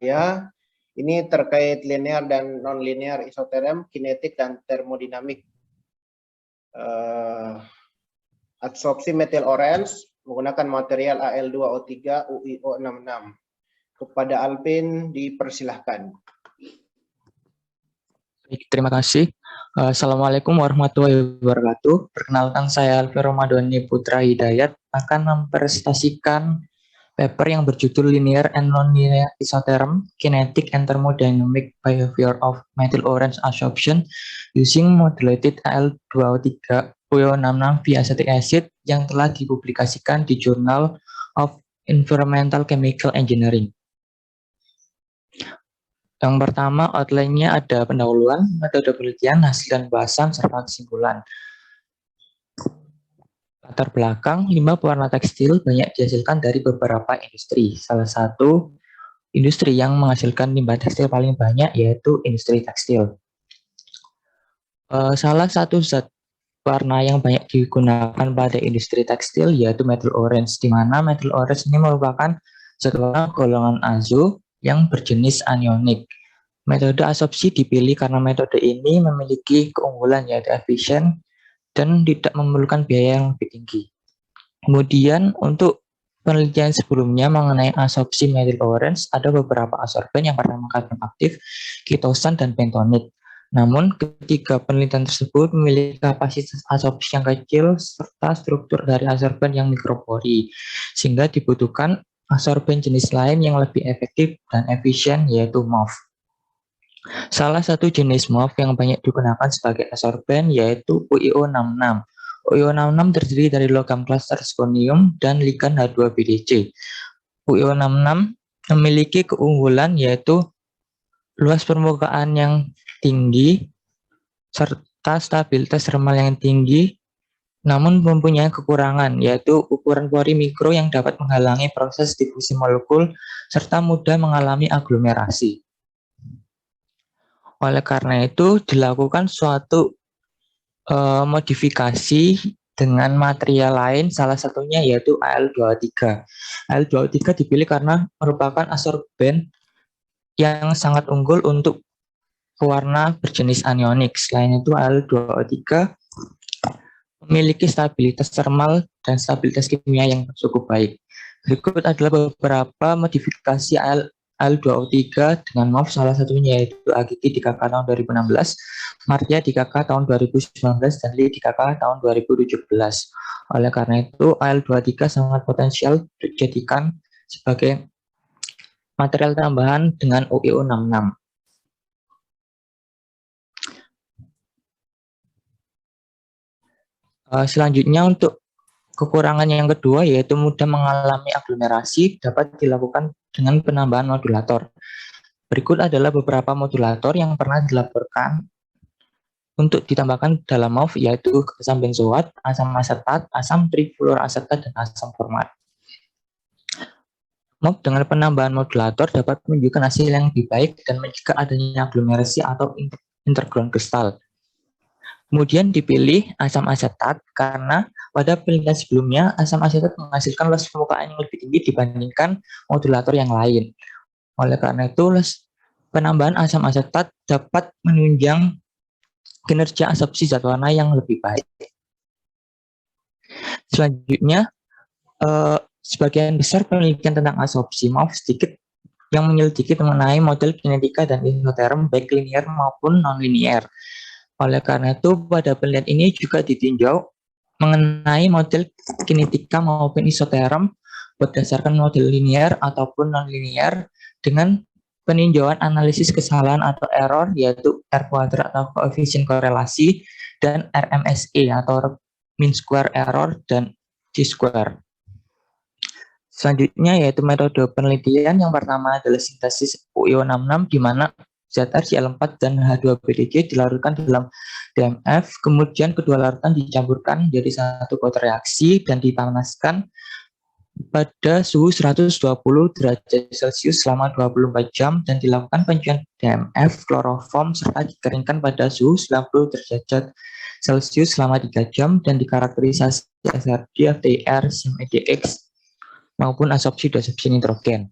Ya, ini terkait linear dan non-linear isoterm, kinetik dan termodinamik. Adsorpsi metil orange menggunakan material Al2O3 UiO66. Kepada Alvin dipersilahkan. Terima kasih. Assalamualaikum warahmatullahi wabarakatuh. Perkenalkan, saya Alvin Romadhoni Putra Hidayat akan mempresentasikan paper yang berjudul Linear and Non-Linear Isotherm, Kinetic and Thermodynamic Behavior of Methyl Orange Adsorption using Modulated Al2O3 UiO66 via acetic acid yang telah dipublikasikan di Journal of Environmental Chemical Engineering. Yang pertama, outline-nya ada pendahuluan, metode penelitian, hasil dan bahasan, serta kesimpulan. Latar belakang, limbah pewarna tekstil banyak dihasilkan dari beberapa industri. Salah satu industri yang menghasilkan limbah tekstil paling banyak yaitu industri tekstil. Salah satu zat warna yang banyak digunakan pada industri tekstil yaitu methyl orange, di mana methyl orange ini merupakan zat warna golongan azo yang berjenis anionik. Metode adsorpsi dipilih karena metode ini memiliki keunggulan yaitu efisien dan tidak memerlukan biaya yang lebih tinggi. Kemudian untuk penelitian sebelumnya mengenai adsorpsi methyl orange, ada beberapa adsorben yang pertama karbon aktif, kitosan, dan pentonik. Namun ketiga penelitian tersebut memiliki kapasitas adsorpsi yang kecil serta struktur dari adsorben yang mikropori, sehingga dibutuhkan adsorben jenis lain yang lebih efektif dan efisien yaitu MOF. Salah satu jenis MOF yang banyak digunakan sebagai adsorben yaitu UiO66. UiO66 terdiri dari logam klaster zirconium dan ligan H2BdC. UiO66 memiliki keunggulan yaitu luas permukaan yang tinggi serta stabilitas thermal yang tinggi, namun mempunyai kekurangan yaitu ukuran pori mikro yang dapat menghalangi proses difusi molekul serta mudah mengalami aglomerasi. Oleh karena itu dilakukan suatu modifikasi dengan material lain, salah satunya yaitu Al2O3. Al2O3 dipilih karena merupakan adsorben yang sangat unggul untuk pewarna berjenis anionik. Selain itu Al2O3 memiliki stabilitas thermal dan stabilitas kimia yang cukup baik. Berikut adalah beberapa modifikasi Al2O3 dengan MOF, salah satunya yaitu Agiki di KK tahun 2016, Martia di KK tahun 2019, dan Li di KK tahun 2017. Oleh karena itu, Al2O3 sangat potensial dijadikan sebagai material tambahan dengan UiO66. Selanjutnya untuk kekurangan yang kedua yaitu mudah mengalami aglomerasi dapat dilakukan dengan penambahan modulator. Berikut adalah beberapa modulator yang pernah dilaporkan untuk ditambahkan dalam MOF yaitu asam benzoat, asam asetat, asam trifluoroasetat, dan asam format. MOF dengan penambahan modulator dapat menunjukkan hasil yang lebih baik dan mencegah adanya aglomerasi atau interground kristal. Kemudian dipilih asam asetat karena pada penelitian sebelumnya asam asetat menghasilkan luas permukaan yang lebih tinggi dibandingkan modulator yang lain. Oleh karena itu, penambahan asam asetat dapat menunjang kinerja adsorpsi zat warna yang lebih baik. Selanjutnya, sebagian besar penelitian tentang adsorpsi MOF sedikit yang menyelidiki mengenai model kinetika dan isotherm baik linear maupun non-linear. Oleh karena itu, pada penelitian ini juga ditinjau mengenai model kinetika maupun isotherm berdasarkan model linear ataupun non-linear dengan peninjauan analisis kesalahan atau error yaitu R kuadrat atau koefisien korelasi dan RMSE atau mean square error dan T-square. Selanjutnya yaitu metode penelitian yang pertama adalah sintesis UiO66 di mana ZrCl4 dan H2BdC dilarutkan dalam DMF, kemudian kedua larutan dicampurkan menjadi satu kotak reaksi dan dipanaskan pada suhu 120 derajat Celcius selama 24 jam dan dilakukan pencucian DMF, kloroform serta dikeringkan pada suhu 90 derajat Celcius selama 3 jam dan dikarakterisasi SRD, FTIR, SIM-EDX maupun adsorpsi nitrogen.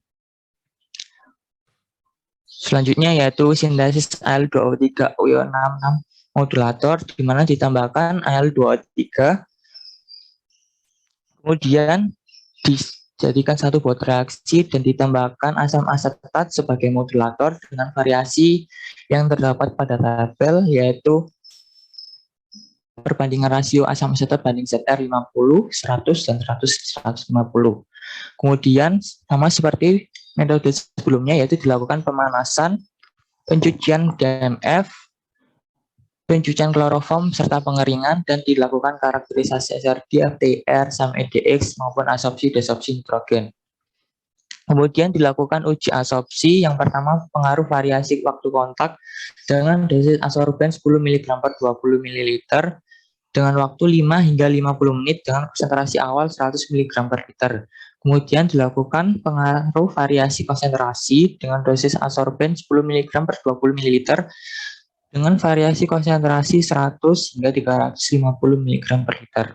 Selanjutnya yaitu sintesis Al2O3-UO66 modulator, di mana ditambahkan Al2O3, kemudian dijadikan satu buat reaksi dan ditambahkan asam asetat sebagai modulator dengan variasi yang terdapat pada tabel, yaitu perbandingan rasio asam asetat banding ZR 50, 100, dan 100, 150. Kemudian sama seperti metode sebelumnya, yaitu dilakukan pemanasan, pencucian DMF, pencucian kloroform, serta pengeringan, dan dilakukan karakterisasi SRD, FTR, SAM-EDX, maupun absorpsi-desorpsi nitrogen. Kemudian dilakukan uji absorpsi. Yang pertama, pengaruh variasi waktu kontak dengan dosis adsorben 10 mg per 20 ml dengan waktu 5 hingga 50 menit dengan konsentrasi awal 100 mg per liter. Kemudian dilakukan pengaruh variasi konsentrasi dengan dosis adsorben 10 mg per 20 ml dengan variasi konsentrasi 100 hingga 350 mg per liter.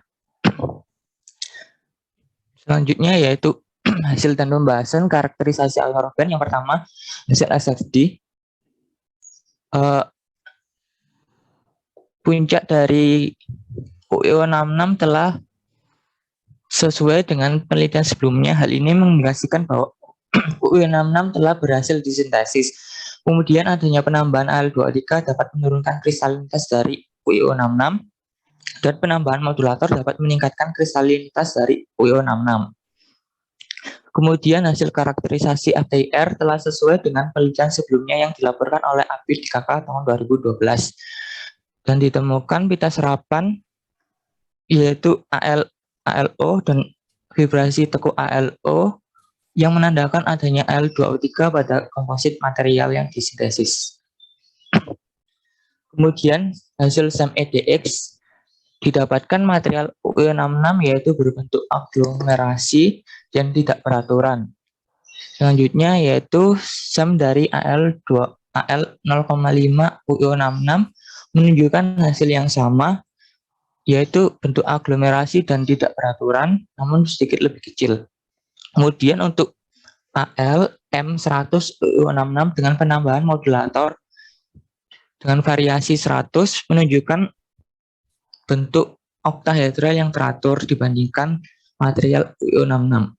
Selanjutnya yaitu hasil dan pembahasan karakterisasi adsorben. Yang pertama, hasil SFD. Puncak dari UO66 telah sesuai dengan penelitian sebelumnya. Hal ini mengindikasikan bahwa UO66 telah berhasil disintesis. Kemudian adanya penambahan Al2O3 dapat menurunkan kristalinitas dari UO66 dan penambahan modulator dapat meningkatkan kristalinitas dari UO66. Kemudian hasil karakterisasi FTR telah sesuai dengan penelitian sebelumnya yang dilaporkan oleh Abid di KK tahun 2012. Dan ditemukan pita serapan yaitu ALO dan vibrasi tekuk ALO yang menandakan adanya Al2O3 pada komposit material yang disintesis. Kemudian hasil SAM-EDX didapatkan material UO66 yaitu berbentuk aglomerasi dan tidak beraturan. Selanjutnya yaitu SAM dari AL0,5 UO66 menunjukkan hasil yang sama, yaitu bentuk aglomerasi dan tidak beraturan, namun sedikit lebih kecil. Kemudian untuk AL M100 UO66 dengan penambahan modulator dengan variasi 100 menunjukkan bentuk oktahedral yang teratur dibandingkan material UO66.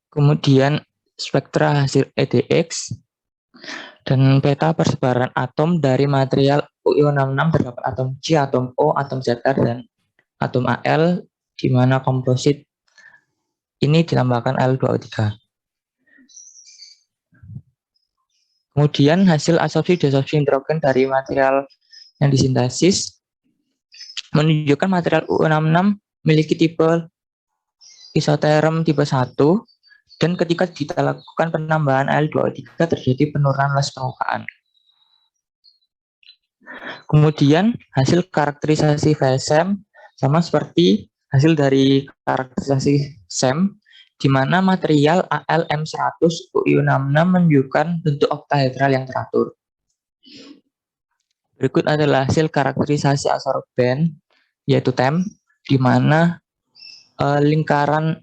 Kemudian spektra hasil EDX dan peta persebaran atom dari material UO66 terdapat atom C, atom O, atom ZR, dan atom AL, di mana komposit ini ditambahkan Al2O3. Kemudian hasil absorpsi desorpsi nitrogen dari material yang disintesis menunjukkan material UO66 memiliki tipe isoterm tipe 1, dan ketika dilakukan penambahan Al2O3 terjadi penurunan las permukaan. Kemudian hasil karakterisasi VSM sama seperti hasil dari karakterisasi SEM, di mana material ALM100 UO66 menunjukkan bentuk oktahedral yang teratur. Berikut adalah hasil karakterisasi adsorben, yaitu TEM, di mana lingkaran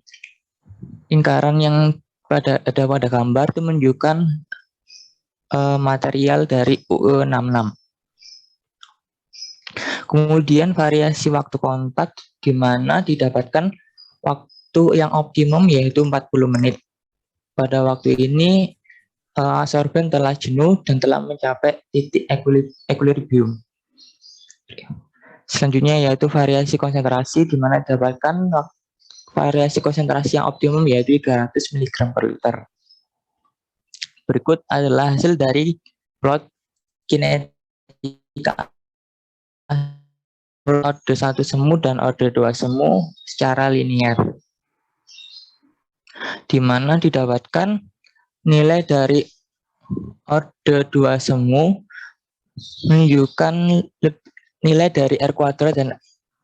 yang ada pada gambar itu menunjukkan material dari UO66. Kemudian variasi waktu kontak, di mana didapatkan waktu yang optimum yaitu 40 menit. Pada waktu ini adsorben telah jenuh dan telah mencapai titik equilibrium. Selanjutnya yaitu variasi konsentrasi, di mana didapatkan variasi konsentrasi yang optimum yaitu 300 mg per liter. Berikut adalah hasil dari plot kinetika orde 1 semu dan orde 2 semu secara linear, di mana didapatkan nilai dari orde 2 semu menunjukkan nilai dari R kuadrat dan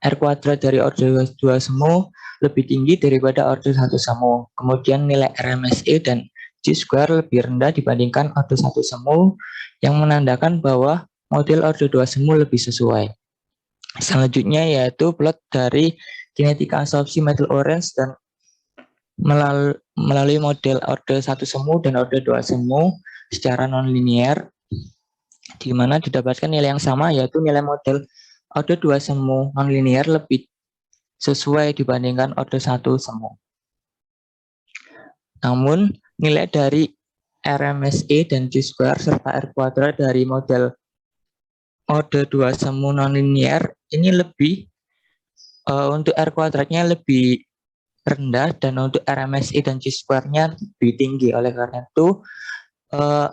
R kuadrat dari orde 2 semu lebih tinggi daripada orde 1 semu. Kemudian nilai RMSE dan G-square lebih rendah dibandingkan orde 1 semu, yang menandakan bahwa model orde 2 semu lebih sesuai. Selanjutnya yaitu plot dari kinetika absorpsi metal orange dan melalui model orde 1 semu dan orde 2 semu, secara nonlinear, di mana didapatkan nilai yang sama, yaitu nilai model order 2 semu nonlinear lebih sesuai dibandingkan order 1 semu. Namun, nilai dari RMSE dan Q-square serta R kuadrat dari model order 2 semu nonlinear ini lebih untuk R kuadratnya lebih rendah dan untuk RMSE dan Q-square-nya lebih tinggi. Oleh karena itu,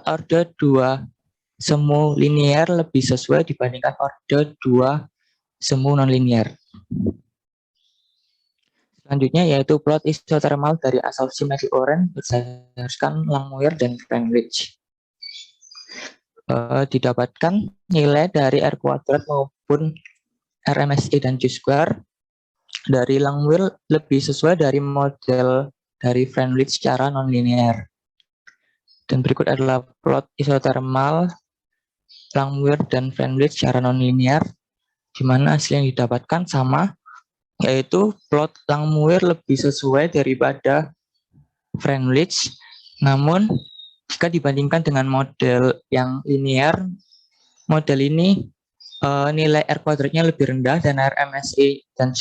order 2 semu linear lebih sesuai dibandingkan order 2 semu nonlinear. Selanjutnya yaitu plot isothermal dari asumsi metal orange berdasarkan Langmuir dan Cranbridge. Didapatkan nilai dari R kuadrat maupun RMSE dan Q-square dari Langmuir lebih sesuai dari model dari Cranbridge secara nonlinear. Dan berikut adalah plot isothermal Langmuir dan Cranbridge secara nonlinear, di mana hasil yang didapatkan sama, yaitu plot Langmuir lebih sesuai daripada Cranbridge. Namun jika dibandingkan dengan model yang linear, model ini nilai R kuadratnya lebih rendah dan RMSE dan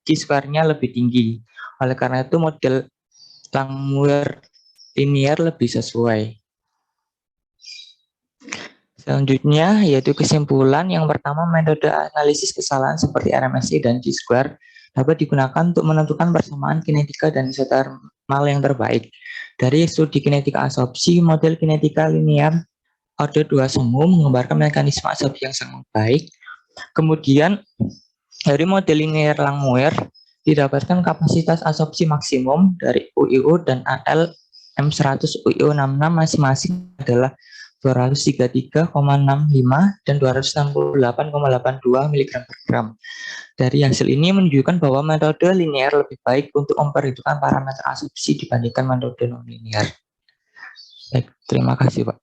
Q-square-nya lebih tinggi. Oleh karena itu model Langmuir linear lebih sesuai. Selanjutnya yaitu kesimpulan. Yang pertama, metode analisis kesalahan seperti RMSE dan Q-square dapat digunakan untuk menentukan persamaan kinetika dan isothermal yang terbaik. Dari studi kinetika absorpsi, model kinetika linear order 2 semu menggambarkan mekanisme absorpsi yang sangat baik. Kemudian dari model linear Langmuir didapatkan kapasitas absorpsi maksimum dari UIU dan AL M100 UIU66 masing-masing adalah 233,65 dan 268,82 mg per gram. Dari hasil ini menunjukkan bahwa metode linear lebih baik untuk memperhitungkan parameter absorpsi dibandingkan metode non-linear. Baik, terima kasih Pak.